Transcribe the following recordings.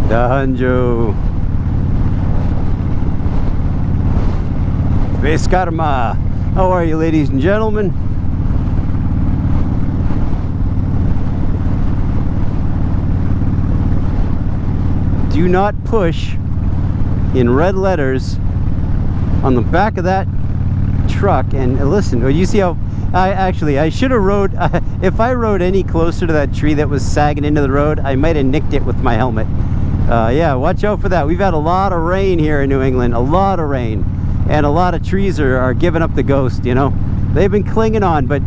Dahanjo. Veskarma. How are you, ladies and gentlemen? Do not push in red letters on the back of that truck. And listen, you see how I should have rode if I rode any closer to that tree that was sagging into the road, I might have nicked it with my helmet. Yeah, watch out for that. We've had a lot of rain here in New England, a lot of rain, and a lot of trees are giving up the ghost, you know. They've been clinging on, but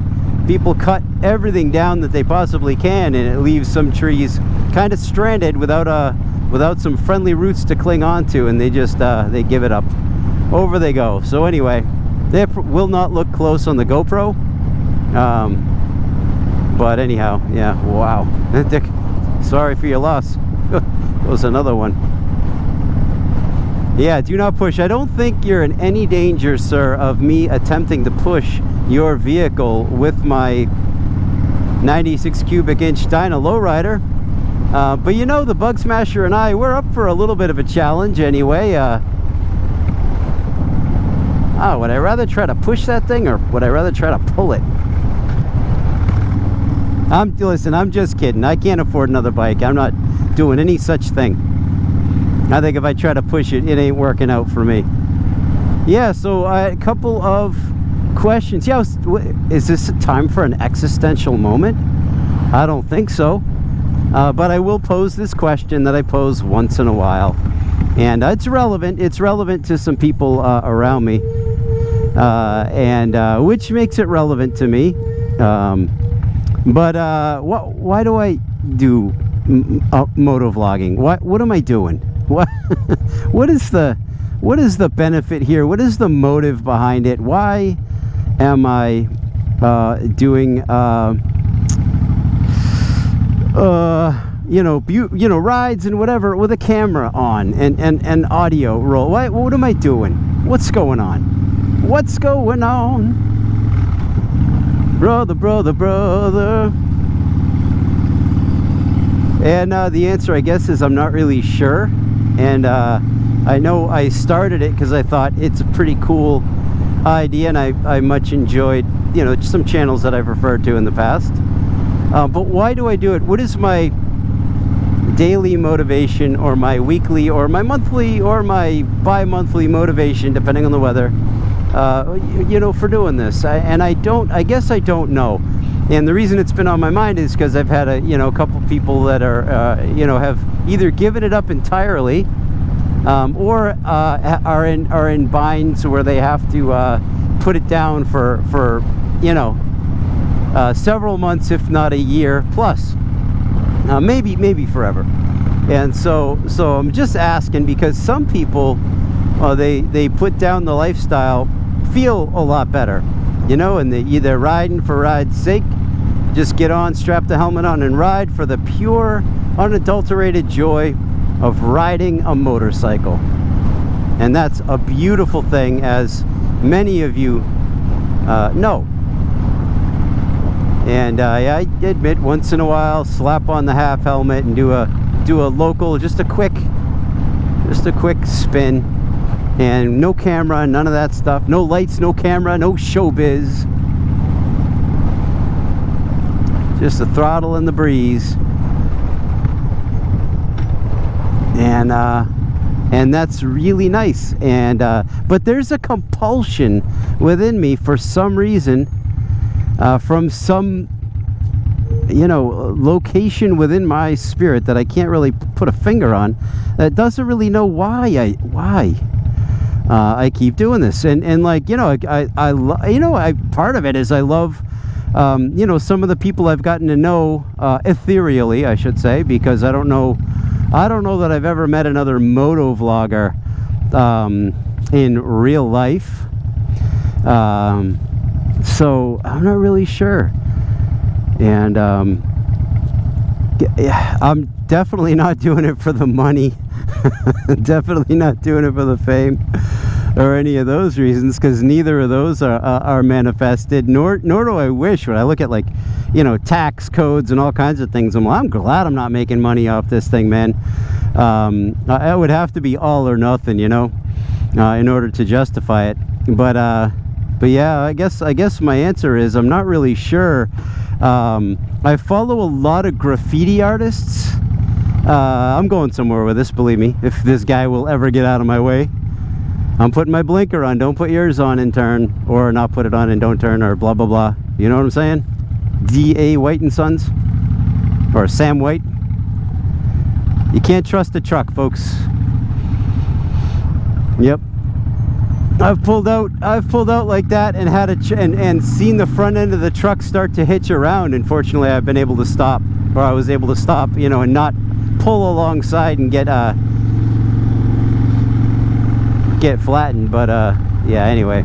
people cut everything down that they possibly can, and it leaves some trees kind of stranded without some friendly roots to cling on to, and they just they give it up. Over they go. So anyway, they will not look close on the GoPro, but anyhow, yeah. Wow. Dick, sorry for your loss. That was another one. Yeah, do not push. I don't think you're in any danger, sir, of me attempting to push your vehicle with my 96 cubic inch Dyna lowrider. But you know, the Bug Smasher and I, we're up for a little bit of a challenge anyway. Would I rather try to push that thing, or would I rather try to pull it? Listen, I'm just kidding. I can't afford another bike. I'm not doing any such thing. I think if I try to push it, it ain't working out for me. Yeah, so a couple of questions. Yeah, is this a time for an existential moment? I don't think so. But I will pose this question that I pose once in a while. And it's relevant. It's relevant to some people around me. Which makes it relevant to me. Why do I do motovlogging? What am I doing? What is the benefit here? What is the motive behind it? Why am I doing rides and whatever with a camera on and audio roll? What am I doing? What's going on? What's going on? Brother, brother, brother. And the answer, I guess, is I'm not really sure. And I know I started it because I thought it's a pretty cool idea, and I much enjoyed, you know, some channels that I've referred to in the past. But why do I do it? What is my daily motivation, or my weekly, or my monthly, or my bi-monthly motivation, depending on the weather, for doing this? I guess I don't know. And the reason it's been on my mind is because I've had a couple people that are have either given it up entirely, or are in binds where they have to put it down for several months, if not a year plus, maybe forever. And so I'm just asking, because some people, they put down the lifestyle, feel a lot better, and they're riding for ride's sake. Just get on, strap the helmet on, and ride for the pure, unadulterated joy of riding a motorcycle. And that's a beautiful thing, as many of you know. And I admit, once in a while, slap on the half helmet and do a local, just a quick spin, and no camera, none of that stuff, no lights, no camera, no showbiz. Just the throttle and the breeze, and that's really nice. And but there's a compulsion within me for some reason, from some location within my spirit that I can't really put a finger on, that doesn't really know why I keep doing this. And like, I part of it is I love some of the people I've gotten to know, ethereally, I should say, because I don't know that I've ever met another moto vlogger in real life. So I'm not really sure. And I'm definitely not doing it for the money. Definitely not doing it for the fame. or any of those reasons, because neither of those are manifested, nor do I wish. When I look at, like, you know, tax codes and all kinds of things, I'm glad I'm not making money off this thing, man. It would have to be all or nothing, you know, in order to justify it. But yeah, I guess my answer is I'm not really sure. I follow a lot of graffiti artists. I'm going somewhere with this, believe me, if this guy will ever get out of my way. I'm putting my blinker on. Don't put yours on and turn, or not put it on and don't turn, or blah blah blah. You know what I'm saying? D.A. White and Sons, or Sam White. You can't trust a truck, folks. Yep. I've pulled out like that and had and seen the front end of the truck start to hitch around. And fortunately, I've been able to stop, or I was able to stop, you know, and not pull alongside and get flattened. But yeah, anyway,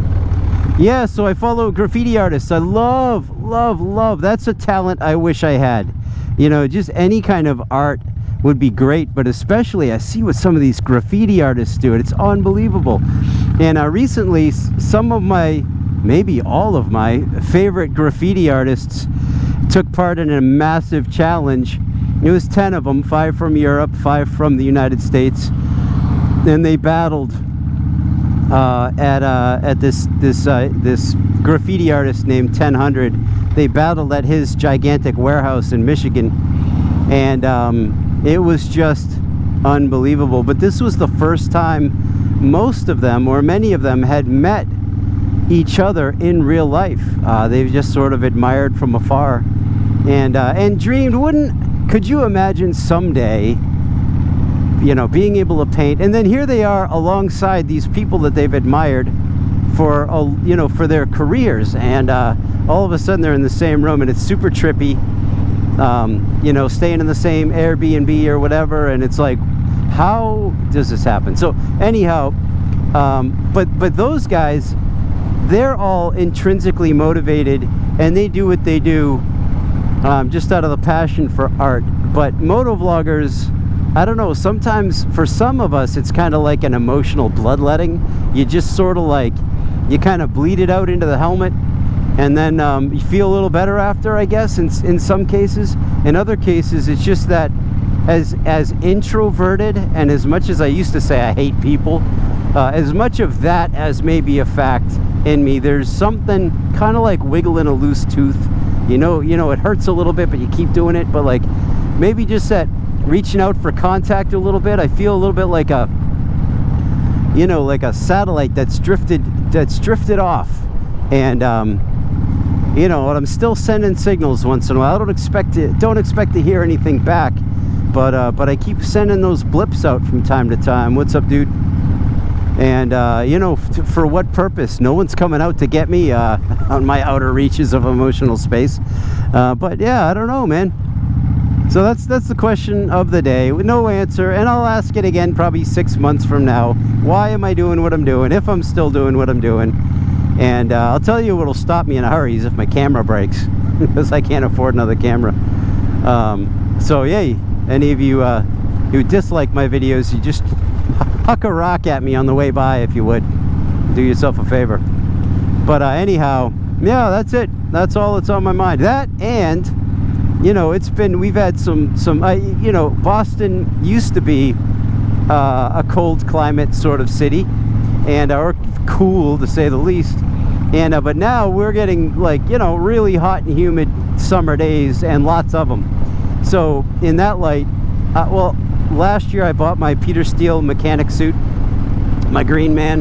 yeah, so I follow graffiti artists. I love that's a talent I wish I had. You know, just any kind of art would be great, but especially I see what some of these graffiti artists do. It's unbelievable. And recently, some of my, maybe all of my favorite graffiti artists took part in a massive challenge. It was 10 of them, 5 from Europe, 5 from the United States, and they battled at this graffiti artist named 1000. They battled at his gigantic warehouse in Michigan, and it was just unbelievable. But this was the first time most of them, or many of them, had met each other in real life. They've just sort of admired from afar and dreamed. Could you imagine someday, you know, being able to paint, and then here they are alongside these people that they've admired for, you know, for their careers, and all of a sudden they're in the same room, and it's super trippy. You know, staying in the same Airbnb or whatever, and it's like, how does this happen? So anyhow, but those guys, they're all intrinsically motivated, and they do what they do just out of the passion for art. But motovloggers, I don't know, sometimes for some of us it's kind of like an emotional bloodletting. You just sort of like, you kind of bleed it out into the helmet, and then you feel a little better after, I guess, in some cases. In other cases, it's just that as introverted, and as much as I used to say I hate people, as much of that as maybe a fact in me, there's something kind of like wiggling a loose tooth. You know, it hurts a little bit, but you keep doing it. But like, maybe just that reaching out for contact a little bit. I feel a little bit like a, you know, like a satellite that's drifted off, and you know, I'm still sending signals once in a while. I don't expect to hear anything back, but I keep sending those blips out from time to time. What's up, dude? And you know, for what purpose? No one's coming out to get me on my outer reaches of emotional space. But yeah, I don't know, man. So that's the question of the day with no answer, and I'll ask it again probably 6 months from now. Why am I doing what I'm doing, if I'm still doing what I'm doing? And I'll tell you what'll stop me in a hurry is if my camera breaks, because I can't afford another camera. So yay, any of you who dislike my videos, you just huck a rock at me on the way by, if you would. Do yourself a favor. But anyhow, yeah, that's it. That's all that's on my mind. That, and you know, we've had some you know, Boston used to be a cold climate sort of city, and or cool to say the least, and but now we're getting, like, you know, really hot and humid summer days, and lots of them. So in that light, well, last year I bought my Peter Steele mechanic suit, my Green Man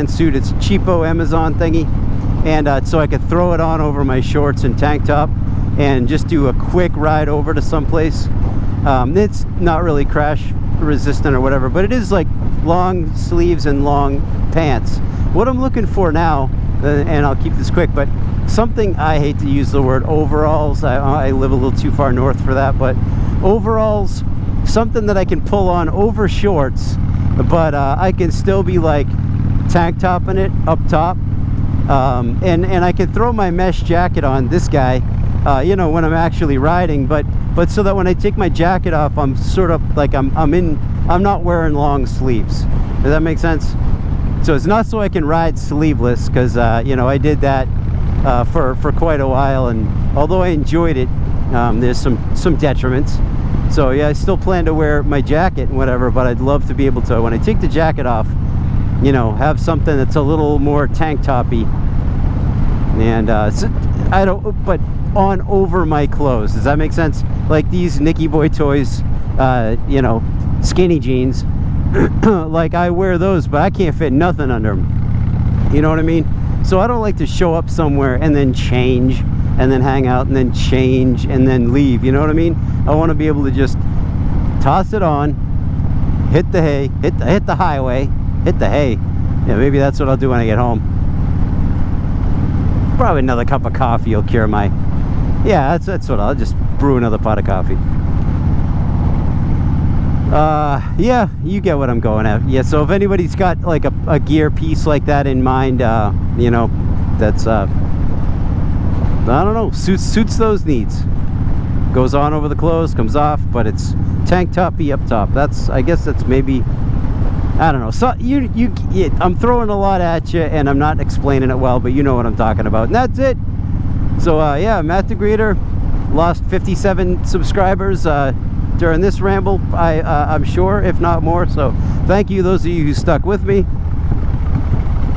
suit. It's a cheapo Amazon thingy, and so I could throw it on over my shorts and tank top and just do a quick ride over to someplace. It's not really crash resistant or whatever, but it is like long sleeves and long pants. What I'm looking for now, and I'll keep this quick, but something, I hate to use the word overalls, I live a little too far north for that, but overalls, something that I can pull on over shorts, but I can still be like tank topping it up top, and I can throw my mesh jacket on, this guy, you know, when I'm actually riding, but so that when I take my jacket off, I'm sort of like I'm not wearing long sleeves. Does that make sense? So it's not so I can ride sleeveless, because you know, I did that for quite a while, and although I enjoyed it, there's some detriments. So yeah, I still plan to wear my jacket and whatever, but I'd love to be able to, when I take the jacket off, you know, have something that's a little more tank toppy, and so I don't, but on over my clothes. Does that make sense? Like these Nicky Boy Toys, you know, skinny jeans. Like I wear those, but I can't fit nothing under them. You know what I mean? So I don't like to show up somewhere and then change and then hang out and then change and then leave. You know what I mean? I want to be able to just toss it on, hit the hay, hit the highway, hit the hay. Yeah, maybe that's what I'll do when I get home. Probably another cup of coffee will cure my... Yeah, that's what I'll just brew another pot of coffee. Yeah, you get what I'm going at. Yeah, so if anybody's got like a gear piece like that in mind, you know, that's I don't know, suits those needs. Goes on over the clothes, comes off, but it's tank toppy up top. I guess that's maybe, I don't know. So I'm throwing a lot at you, and I'm not explaining it well, but you know what I'm talking about. And that's it. So yeah, Matt the Greeter lost 57 subscribers during this ramble, I'm sure, if not more. So thank you, those of you who stuck with me.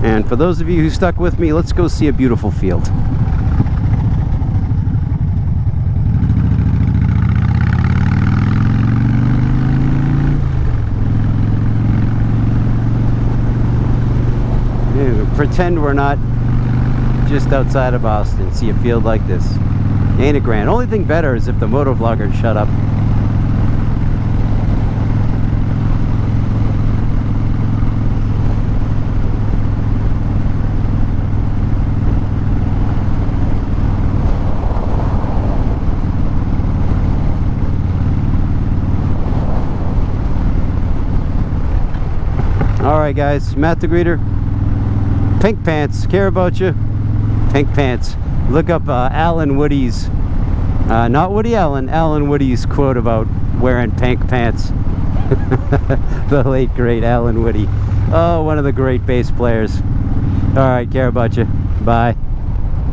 And for those of you who stuck with me, let's go see a beautiful field. Pretend we're not just outside of Boston. See a field like this. Ain't it grand? Only thing better is if the motovlogger would shut up. Alright guys, Matt the Greeter. Pink pants, care about you. Pink pants. Look up Alan Woody's, not Woody Allen, Alan Woody's quote about wearing pink pants. The late great Alan Woody. Oh, one of the great bass players. Alright, care about you. Bye.